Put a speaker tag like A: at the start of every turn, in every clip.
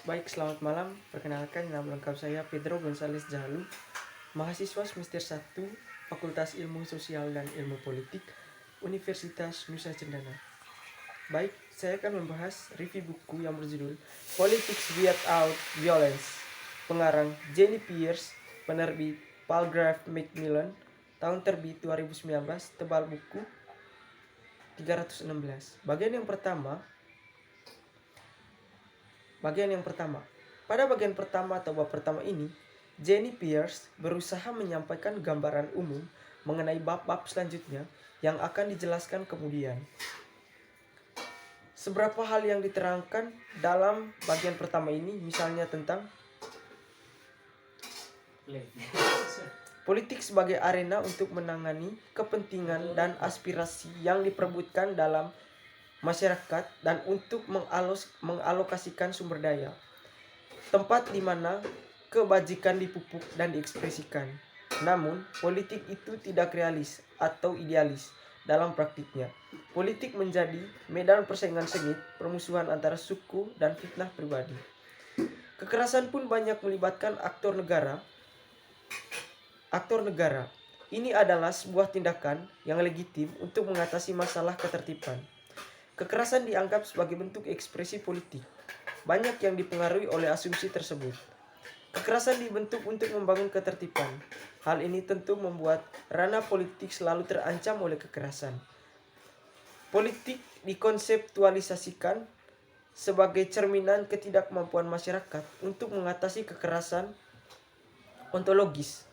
A: Baik, selamat malam. Perkenalkan, nama lengkap saya Pedro González Jahalu, mahasiswa semester 1, Fakultas Ilmu Sosial dan Ilmu Politik, Universitas Nusa Cendana. Baik, saya akan membahas review buku yang berjudul Politics Without Violence, pengarang Jenny Pierce, penerbit Palgrave Macmillan, tahun terbit 2019, tebal buku 316. Bagian yang pertama, pada bagian pertama atau bab pertama ini, Jenny Pierce berusaha menyampaikan gambaran umum mengenai bab-bab selanjutnya yang akan dijelaskan kemudian. Seberapa hal yang diterangkan dalam bagian pertama ini, misalnya tentang politik sebagai arena untuk menangani kepentingan dan aspirasi yang diperebutkan dalam masyarakat dan untuk mengalokasikan sumber daya, tempat di mana kebajikan dipupuk dan diekspresikan. Namun, politik itu tidak realis atau idealis dalam praktiknya. Politik menjadi medan persaingan sengit, permusuhan antara suku, dan fitnah pribadi. Kekerasan pun banyak melibatkan aktor negara. Ini adalah sebuah tindakan yang legitim untuk mengatasi masalah ketertiban. Kekerasan dianggap sebagai bentuk ekspresi politik. Banyak yang dipengaruhi oleh asumsi tersebut. Kekerasan dibentuk untuk membangun ketertiban. Hal ini tentu membuat ranah politik selalu terancam oleh kekerasan. Politik dikonseptualisasikan sebagai cerminan ketidakmampuan masyarakat untuk mengatasi kekerasan ontologis.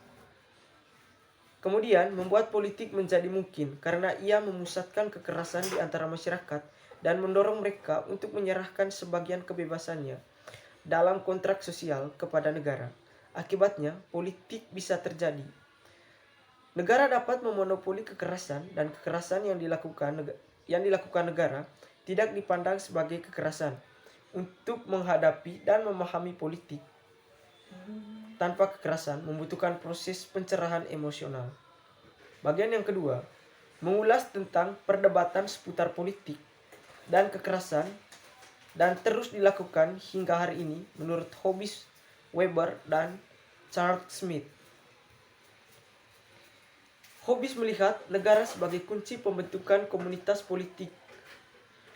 A: Kemudian membuat politik menjadi mungkin karena ia memusatkan kekerasan di antara masyarakat dan mendorong mereka untuk menyerahkan sebagian kebebasannya dalam kontrak sosial kepada negara. Akibatnya, politik bisa terjadi. Negara dapat memonopoli kekerasan dan kekerasan yang dilakukan negara tidak dipandang sebagai kekerasan. Untuk menghadapi dan memahami politik tanpa kekerasan membutuhkan proses pencerahan emosional. Bagian yang kedua, mengulas tentang perdebatan seputar politik dan kekerasan dan terus dilakukan hingga hari ini menurut Hobbes, Weber, dan Charles Smith. Hobbes melihat negara sebagai kunci pembentukan komunitas politik.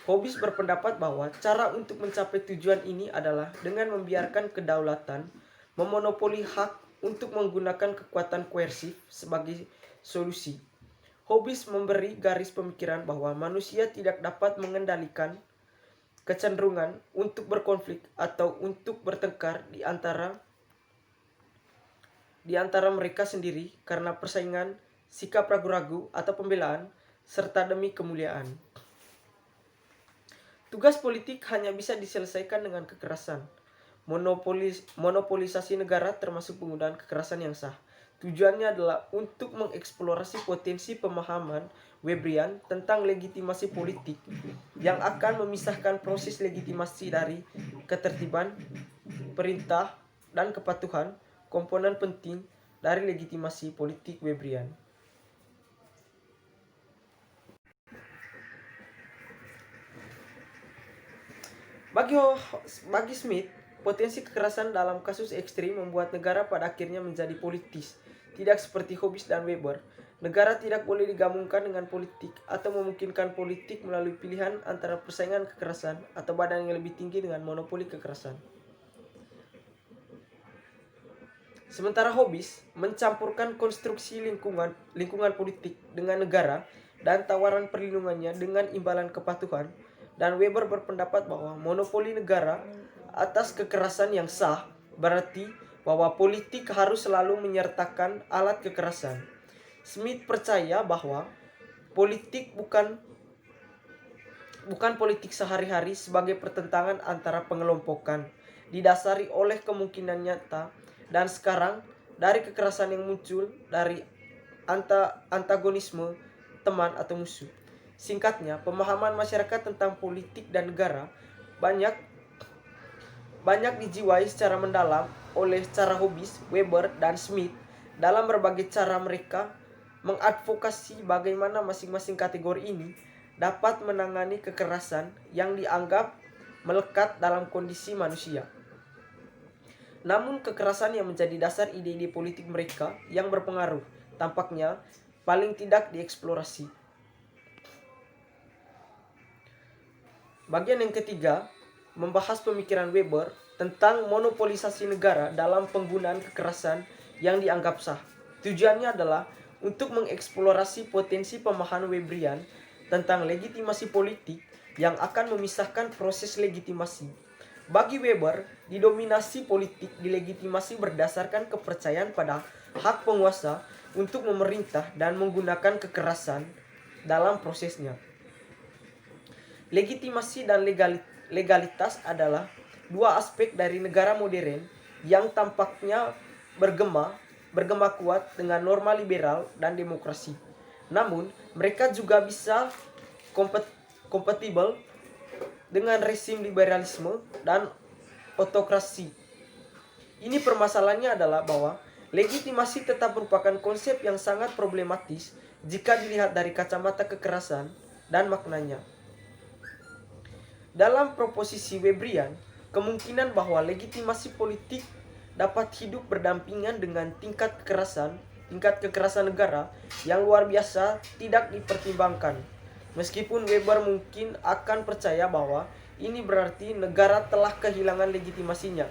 A: Hobbes berpendapat bahwa cara untuk mencapai tujuan ini adalah dengan membiarkan kedaulatan memonopoli hak untuk menggunakan kekuatan koersif sebagai solusi. Hobbes memberi garis pemikiran bahwa manusia tidak dapat mengendalikan kecenderungan untuk berkonflik atau untuk bertengkar di antara mereka sendiri karena persaingan, sikap ragu-ragu atau pembelaan, serta demi kemuliaan. Tugas politik hanya bisa diselesaikan dengan kekerasan. Monopolisasi negara termasuk penggunaan kekerasan yang sah. Tujuannya adalah untuk mengeksplorasi potensi pemahaman Webrian tentang legitimasi politik yang akan memisahkan proses legitimasi dari ketertiban, perintah, dan kepatuhan, komponen penting dari legitimasi politik Webrian. Bagi Smith, potensi kekerasan dalam kasus ekstrim membuat negara pada akhirnya menjadi politis. Tidak seperti Hobbes dan Weber, negara tidak boleh digabungkan dengan politik atau memungkinkan politik melalui pilihan antara persaingan kekerasan atau badan yang lebih tinggi dengan monopoli kekerasan. Sementara Hobbes mencampurkan konstruksi lingkungan politik dengan negara dan tawaran perlindungannya dengan imbalan kepatuhan, dan Weber berpendapat bahwa monopoli negara atas kekerasan yang sah berarti bahwa politik harus selalu menyertakan alat kekerasan. Smith percaya bahwa politik bukan politik sehari-hari sebagai pertentangan antara pengelompokan, didasari oleh kemungkinan nyata dan sekarang dari kekerasan yang muncul dari antagonisme teman atau musuh. Singkatnya, pemahaman masyarakat tentang politik dan negara banyak dijiwai secara mendalam oleh cara Hobbes, Weber, dan Smith dalam berbagai cara mereka mengadvokasi bagaimana masing-masing kategori ini dapat menangani kekerasan yang dianggap melekat dalam kondisi manusia. Namun kekerasan yang menjadi dasar ide-ide politik mereka yang berpengaruh tampaknya paling tidak dieksplorasi. Bagian yang ketiga membahas pemikiran Weber tentang monopolisasi negara dalam penggunaan kekerasan yang dianggap sah. Tujuannya adalah untuk mengeksplorasi potensi pemahaman Weberian tentang legitimasi politik yang akan memisahkan proses legitimasi. Bagi Weber, didominasi politik dilegitimasi berdasarkan kepercayaan pada hak penguasa untuk memerintah dan menggunakan kekerasan dalam prosesnya. Legitimasi dan legalitas adalah dua aspek dari negara modern yang tampaknya bergema kuat dengan norma liberal dan demokrasi. Namun, mereka juga bisa kompatibel dengan rezim liberalisme dan otokrasi. Ini permasalahannya adalah bahwa legitimasi tetap merupakan konsep yang sangat problematis jika dilihat dari kacamata kekerasan dan maknanya. Dalam proposisi Weberian, kemungkinan bahwa legitimasi politik dapat hidup berdampingan dengan tingkat kekerasan negara yang luar biasa tidak dipertimbangkan. Meskipun Weber mungkin akan percaya bahwa ini berarti negara telah kehilangan legitimasinya.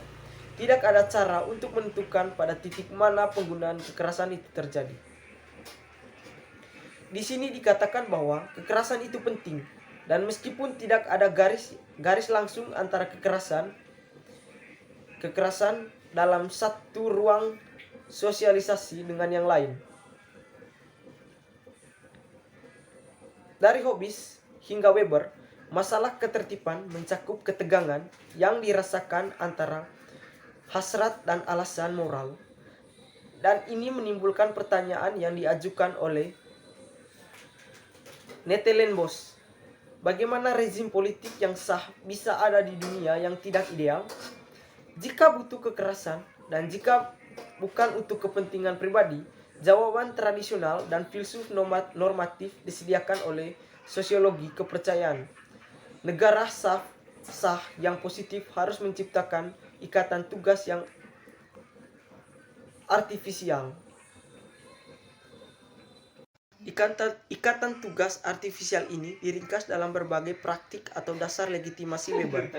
A: Tidak ada cara untuk menentukan pada titik mana penggunaan kekerasan itu terjadi. Di sini dikatakan bahwa kekerasan itu penting, dan meskipun tidak ada garis langsung antara kekerasan dalam satu ruang sosialisasi dengan yang lain. Dari Hobbes hingga Weber, masalah ketertiban mencakup ketegangan yang dirasakan antara hasrat dan alasan moral. Dan ini menimbulkan pertanyaan yang diajukan oleh Nettelenbos. Bagaimana rezim politik yang sah bisa ada di dunia yang tidak ideal? Jika butuh kekerasan dan jika bukan untuk kepentingan pribadi, jawaban tradisional dan filsuf normatif disediakan oleh sosiologi kepercayaan. Negara sah yang positif harus menciptakan ikatan tugas yang artifisial. Ikatan tugas artifisial ini diringkas dalam berbagai praktik atau dasar legitimasi Weber.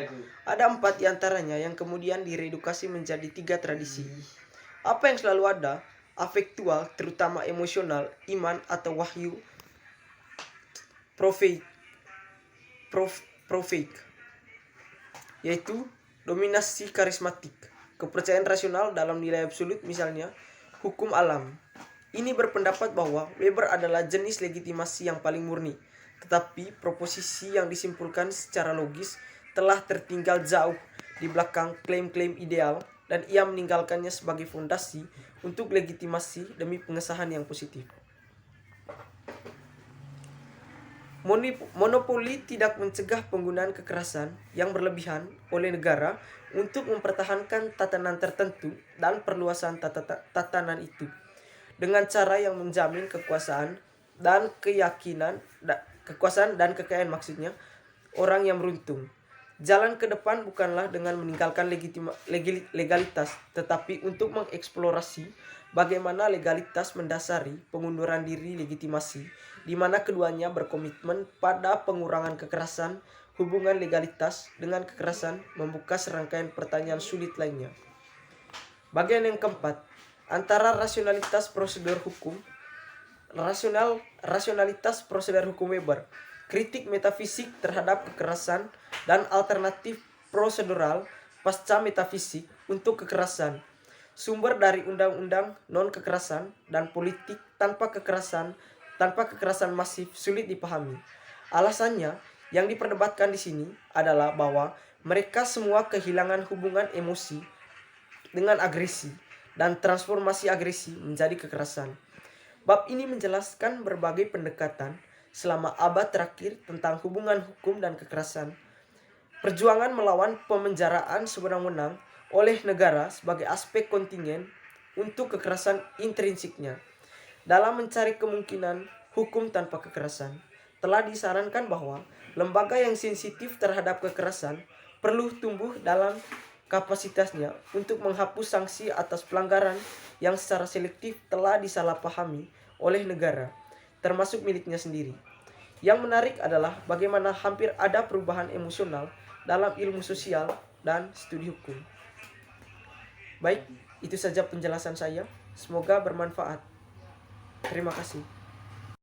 A: Ada 4 diantaranya yang kemudian diredukasi menjadi 3 tradisi. Apa yang selalu ada? Afektual, terutama emosional, iman atau wahyu, profeik, yaitu dominasi karismatik, kepercayaan rasional dalam nilai absolut, misalnya hukum alam. Ini berpendapat bahwa Weber adalah jenis legitimasi yang paling murni, tetapi proposisi yang disimpulkan secara logis telah tertinggal jauh di belakang klaim-klaim ideal, dan ia meninggalkannya sebagai fondasi untuk legitimasi demi pengesahan yang positif. Monopoli tidak mencegah penggunaan kekerasan yang berlebihan oleh negara untuk mempertahankan tatanan tertentu dan perluasan tatanan itu dengan cara yang menjamin kekuasaan dan kekayaan orang yang beruntung. Jalan ke depan bukanlah dengan meninggalkan legalitas, tetapi untuk mengeksplorasi bagaimana legalitas mendasari pengunduran diri legitimasi, di mana keduanya berkomitmen pada pengurangan kekerasan. Hubungan legalitas dengan kekerasan membuka serangkaian pertanyaan sulit lainnya. Bagian yang keempat, antara rasionalitas prosedur hukum Weber, kritik metafisik terhadap kekerasan, dan alternatif prosedural pasca metafisik untuk kekerasan, sumber dari undang-undang non-kekerasan dan politik tanpa kekerasan masif sulit dipahami. Alasannya yang diperdebatkan di sini adalah bahwa mereka semua kehilangan hubungan emosi dengan agresi dan transformasi agresi menjadi kekerasan. Bab ini menjelaskan berbagai pendekatan selama abad terakhir tentang hubungan hukum dan kekerasan. Perjuangan melawan pemenjaraan sewenang-wenang oleh negara sebagai aspek kontingen untuk kekerasan intrinsiknya. Dalam mencari kemungkinan hukum tanpa kekerasan, telah disarankan bahwa lembaga yang sensitif terhadap kekerasan perlu tumbuh dalam kapasitasnya untuk menghapus sanksi atas pelanggaran yang secara selektif telah disalahpahami oleh negara, termasuk miliknya sendiri. Yang menarik adalah bagaimana hampir ada perubahan emosional dalam ilmu sosial dan studi hukum. Baik, itu saja penjelasan saya. Semoga bermanfaat. Terima kasih.